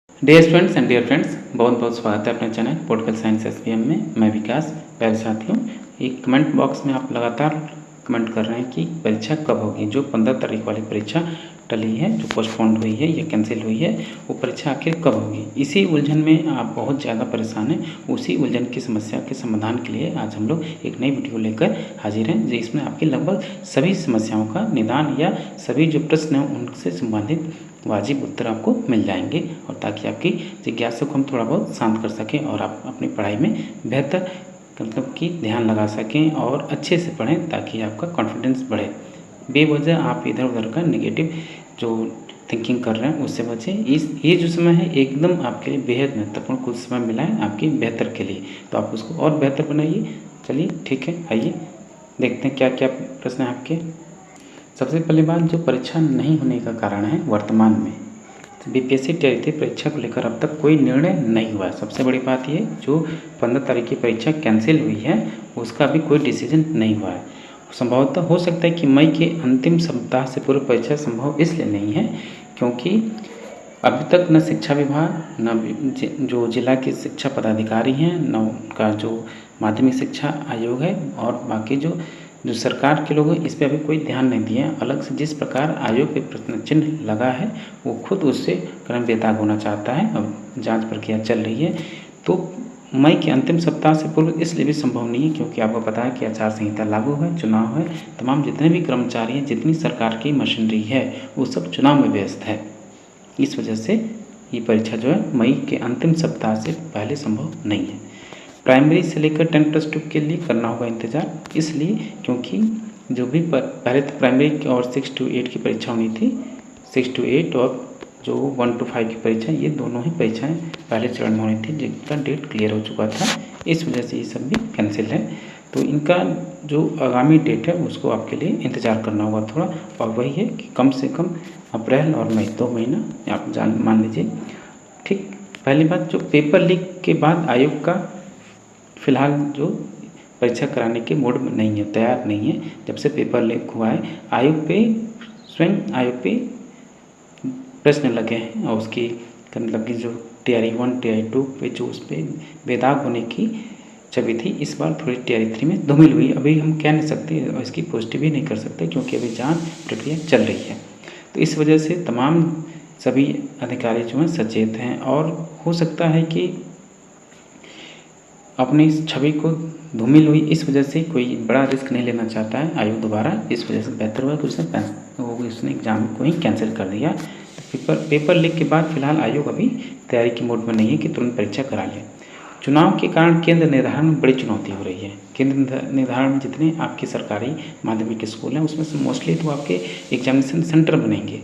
Dear students and dear friends, बहुत बहुत स्वागत है अपने चैनल पॉलिटिकल साइंस एसपीएम में। मैं विकास। प्यारे साथियों, एक कमेंट बॉक्स में आप लगातार कमेंट कर रहे हैं कि परीक्षा कब होगी। जो 15 तारीख वाली परीक्षा टली है, जो पोस्टपोन्ड हुई है या कैंसिल हुई है, वो परीक्षा आखिर कब होगी। इसी उलझन में आप बहुत ज़्यादा परेशान हैं। उसी उलझन की समस्या के समाधान के लिए आज हम लोग एक नई वीडियो लेकर हाजिर हैं, जिसमें आपकी लगभग सभी समस्याओं का निदान या सभी जो प्रश्न हैं उनसे संबंधित वाजिब उत्तर आपको मिल जाएंगे, और ताकि आपकी जिज्ञासा को हम थोड़ा बहुत शांत कर सकें और आप अपनी पढ़ाई में बेहतर मतलब कि ध्यान लगा सकें और अच्छे से पढ़ें, ताकि आपका कॉन्फिडेंस बढ़े। बेवजह आप इधर उधर का नेगेटिव जो थिंकिंग कर रहे हैं उससे बचें। ये जो समय है एकदम आपके लिए बेहद महत्वपूर्ण कुछ समय मिला है आपकी बेहतर के लिए, तो आप उसको और बेहतर बनाइए। चलिए ठीक है, आइए देखते हैं क्या क्या प्रश्न है आपके। सबसे पहली बात, जो परीक्षा नहीं होने का कारण है वर्तमान में, बीपीएससी टेट परीक्षा को लेकर अब तक कोई निर्णय नहीं हुआ है। सबसे बड़ी बात ये, जो 15 तारीख की परीक्षा कैंसिल हुई है उसका अभी कोई डिसीजन नहीं हुआ है। संभवतः हो सकता है कि मई के अंतिम सप्ताह से पूर्व परीक्षा संभव इसलिए नहीं है क्योंकि अभी तक न शिक्षा विभाग, न जो जिला के शिक्षा पदाधिकारी हैं, न उनका जो माध्यमिक शिक्षा आयोग है, और बाकी जो सरकार के लोग हैं इस पर अभी कोई ध्यान नहीं दिए हैं। अलग से जिस प्रकार आयोग पे प्रश्न चिन्ह लगा है वो खुद उससे क्रम बेताब होना चाहता है। अब जांच प्रक्रिया चल रही है, तो मई के अंतिम सप्ताह से पूर्व इसलिए भी संभव नहीं है क्योंकि आपको पता है कि आचार संहिता लागू है, चुनाव है, तमाम जितने भी कर्मचारी हैं, जितनी सरकार की मशीनरी है वो सब चुनाव में व्यस्त है। इस वजह से ये परीक्षा जो है मई के अंतिम सप्ताह से पहले संभव नहीं है। प्राइमरी से लेकर 10+2 के लिए करना होगा इंतज़ार, इसलिए क्योंकि जो भी पहले तो प्राइमरी और 6 to 8 की परीक्षा होनी थी, 6 to 8 और जो 1 to 5 की परीक्षा, ये दोनों ही परीक्षाएं पहले चरण में होनी थी जिनका डेट क्लियर हो चुका था। इस वजह से ये सब भी कैंसिल है, तो इनका जो आगामी डेट है उसको आपके लिए इंतज़ार करना होगा थोड़ा, और वही है कि कम से कम अप्रैल और मई 2 महीना आप मान लीजिए। ठीक, पहली बात, जो पेपर लीक के बाद आयोग का फिलहाल जो परीक्षा कराने के मूड में नहीं है, तैयार नहीं है। जब से पेपर लीक हुआ है स्वयं आयोग पे प्रश्न लगे हैं, और उसकी मतलब कि जो TRE 1 TRE 2 पे जो उस पर बेदाग होने की छवि थी, इस बार थोड़ी TRE 3 में धूमिल हुई। अभी हम कह नहीं सकते और इसकी पुष्टि भी नहीं कर सकते क्योंकि अभी जांच प्रक्रिया चल रही है। तो इस वजह से तमाम सभी अधिकारी जो हैं सचेत हैं, और हो सकता है कि अपनी इस छवि को धूमिल हुई, इस वजह से कोई बड़ा रिस्क नहीं लेना चाहता है आयोग दोबारा। इस वजह से बेहतर हुआ कि उसने एग्ज़ाम को ही कैंसिल कर दिया। तो पेपर लीक के बाद फिलहाल आयोग अभी तैयारी के मोड में नहीं है कि तुरंत परीक्षा करा ले। चुनाव के कारण केंद्र निर्धारण में बड़ी चुनौती हो रही है। केंद्र निर्धारण में जितने आपके सरकारी माध्यमिक स्कूल हैं उसमें से मोस्टली तो आपके एग्जामिनेशन सेंटर बनेंगे।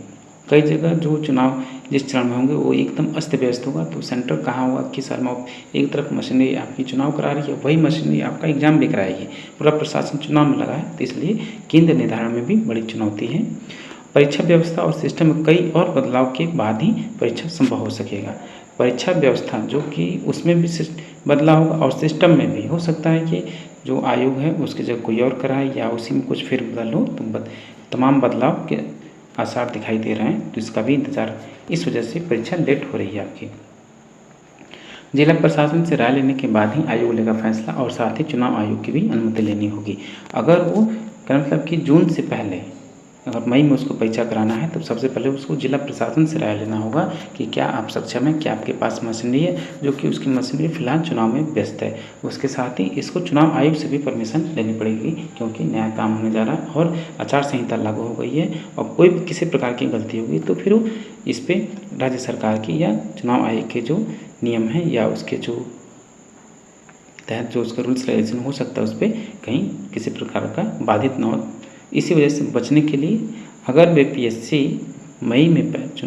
कई जगह जो चुनाव जिस चरण में होंगे वो एकदम अस्त व्यस्त होगा, तो सेंटर कहाँ होगा, किस शहर में। एक तरफ मशीनरी आपकी चुनाव करा रही है, वही मशीनरी आपका एग्जाम भी कराएगी। पूरा प्रशासन चुनाव में लगा है, तो इसलिए केंद्र निर्धारण में भी बड़ी चुनौती है। परीक्षा व्यवस्था और सिस्टम में कई और बदलाव के बाद ही परीक्षा संभव हो सकेगा। परीक्षा व्यवस्था जो कि उसमें भी बदलाव होगा, और सिस्टम में भी हो सकता है कि जो आयोग है उसकी जगह कोई और कराए या उसी में कुछ फेरबदल हो, तो तमाम बदलाव के आसार दिखाई दे रहे हैं, तो इसका भी इंतज़ार। इस वजह से परीक्षा लेट हो रही है आपकी। जिला प्रशासन से राय लेने के बाद ही आयोग लेगा फैसला, और साथ ही चुनाव आयोग की भी अनुमति लेनी होगी। अगर वो मतलब कि जून से पहले, अगर मई में उसको परीक्षा कराना है, तो सबसे पहले उसको जिला प्रशासन से राय लेना होगा कि क्या आप सक्षम हैं, क्या आपके पास मशीनरी है, जो कि उसकी मशीनरी फिलहाल चुनाव में व्यस्त है। उसके साथ ही इसको चुनाव आयोग से भी परमिशन लेनी पड़ेगी क्योंकि नया काम होने जा रहा है और आचार संहिता लागू हो गई है, और कोई भी किसी प्रकार की गलती होगी तो फिर वो इस पर राज्य सरकार की या चुनाव आयोग के जो नियम हैं या उसके जो तहत जो उसका रूल्स रेगुलेशन हो सकता है उस पर कहीं किसी प्रकार का बाधित न हो। इसी वजह से बचने के लिए अगर बीपीएससी मई में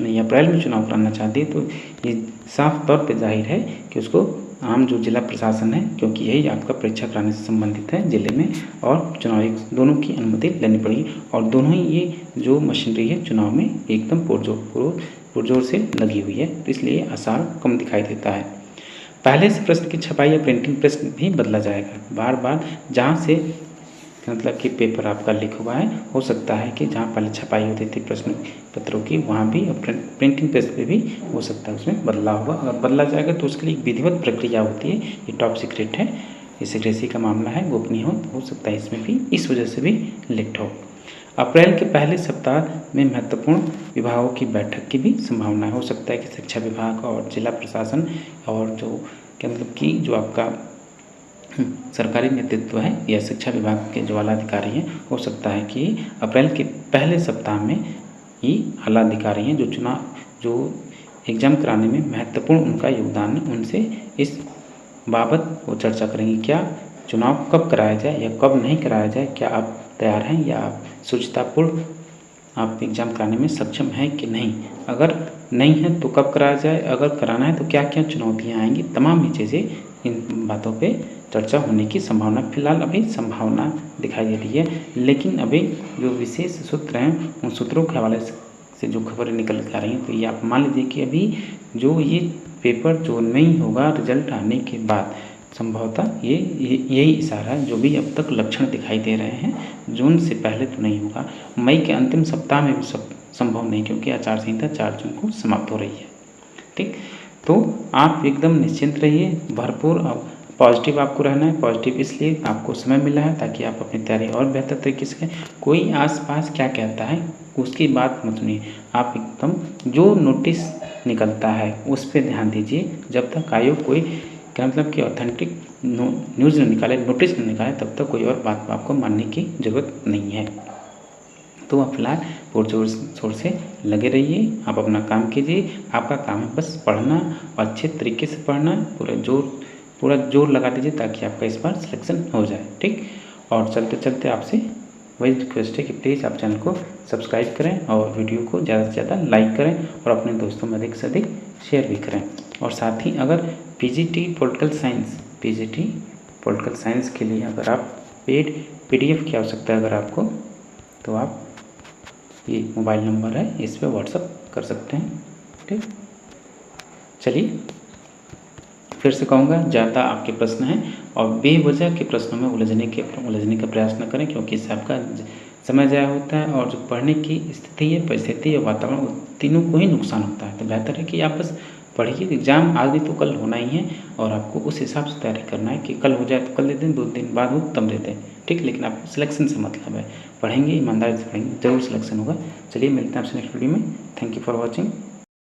या अप्रैल में चुनाव कराना चाहती है, तो ये साफ तौर पे जाहिर है कि उसको आम जो जिला प्रशासन है, क्योंकि यही आपका परीक्षा कराने से संबंधित है जिले में, और चुनाव दोनों की अनुमति लेनी पड़ेगी। और दोनों ही ये जो मशीनरी है चुनाव में एकदम पुरजोर से लगी हुई है, तो इसलिए आसार कम दिखाई देता है। पहले से प्रश्न की छपाई या प्रिंटिंग प्रेस भी बदला जाएगा। बार बार जहाँ से मतलब कि पेपर आपका लीक हुआ है। हो सकता है कि जहाँ पहले छपाई होती थी प्रश्न पत्रों की वहाँ भी प्रिंटिंग प्रेस पे भी हो सकता है उसमें बदलाव हुआ। अगर बदला जाएगा तो उसके लिए एक विधिवत प्रक्रिया होती है। ये टॉप सीक्रेट है, ये सीक्रेसी का मामला है, गोपनीय हो सकता है इसमें भी, इस वजह से भी लीक हो। अप्रैल के पहले सप्ताह में महत्वपूर्ण विभागों की बैठक की भी संभावना हो सकता है कि शिक्षा विभाग और जिला प्रशासन और जो क्या मतलब कि जो आपका सरकारी नेतृत्व है या शिक्षा विभाग के जो आला अधिकारी हैं, हो सकता है कि अप्रैल के पहले सप्ताह में ही आला अधिकारी हैं जो एग्ज़ाम कराने में महत्वपूर्ण उनका योगदान है, उनसे इस बाबत वो चर्चा करेंगे। क्या चुनाव कब कराया जाए या कब नहीं कराया जाए, क्या आप तैयार हैं या आप शुचितापूर्ण आप एग्ज़ाम कराने में सक्षम हैं कि नहीं, अगर नहीं है तो कब कराया जाए, अगर कराना है तो क्या क्या चुनौतियाँ आएंगी, तमाम ही चीज़ें इन बातों पे चर्चा होने की संभावना फिलहाल अभी संभावना दिखाई दे रही है। लेकिन अभी जो विशेष सूत्र हैं उन सूत्रों के हवाले से जो खबरें निकल के आ रही हैं, तो ये आप मान लीजिए कि अभी जो ये पेपर जो नहीं होगा रिजल्ट आने के बाद संभवतः यही इशारा है, जो भी अब तक लक्षण दिखाई दे रहे हैं जून से पहले तो नहीं होगा, मई के अंतिम सप्ताह में भी संभव नहीं, क्योंकि आचार संहिता 4 जून को समाप्त हो रही है। ठीक, तो आप एकदम निश्चिंत रहिए, भरपूर पॉजिटिव आपको रहना है। पॉजिटिव इसलिए आपको समय मिला है ताकि आप अपनी तैयारी और बेहतर तरीके से करें। कोई आसपास क्या कहता है उसकी बात मत सुनिए, आप एकदम जो नोटिस निकलता है उस पर ध्यान दीजिए। जब तक आयोग कोई क्या मतलब कि ऑथेंटिक न्यूज़ न निकाले, नोटिस न निकाले, तब तक कोई और बात आपको मानने की ज़रूरत नहीं है। तो आप फिलहाल पुर जोर शोर से लगे रहिए, आप अपना काम कीजिए। आपका काम है बस पढ़ना, अच्छे तरीके से पढ़ना, पूरा जोर लगा दीजिए ताकि आपका इस बार सिलेक्शन हो जाए। ठीक, और चलते चलते आपसे वही रिक्वेस्ट है कि प्लीज़ आप चैनल को सब्सक्राइब करें और वीडियो को ज़्यादा से ज़्यादा लाइक करें और अपने दोस्तों में अधिक से अधिक शेयर भी करें। और साथ ही अगर पीजीटी पॉलिटिकल साइंस के लिए अगर आप पेड PDF की आवश्यकता है अगर आपको, तो आप ये मोबाइल नंबर है इस पर व्हाट्सअप कर सकते हैं। ठीक, चलिए फिर से कहूँगा, ज़्यादा आपके प्रश्न हैं और बेवजह के प्रश्नों में उलझने का प्रयास न करें, क्योंकि इससे आपका समय ज़ाया होता है और जो पढ़ने की स्थिति है, परिस्थिति और वातावरण, तीनों को ही नुकसान होता है। तो बेहतर है कि आप बस पढ़िए। एग्ज़ाम आज नहीं तो कल होना ही है और आपको उस हिसाब से तैयारी करना है कि कल हो जाए तो कल दे दें, 2 दिन बाद हो तब दे दें। ठीक, लेकिन आपको सिलेक्शन से मतलब है, पढ़ेंगे ईमानदारी से पढ़ेंगे, जरूर सिलेक्शन होगा। चलिए मिलते हैं आपसे नेक्स्ट वीडियो में। Thank you for watching.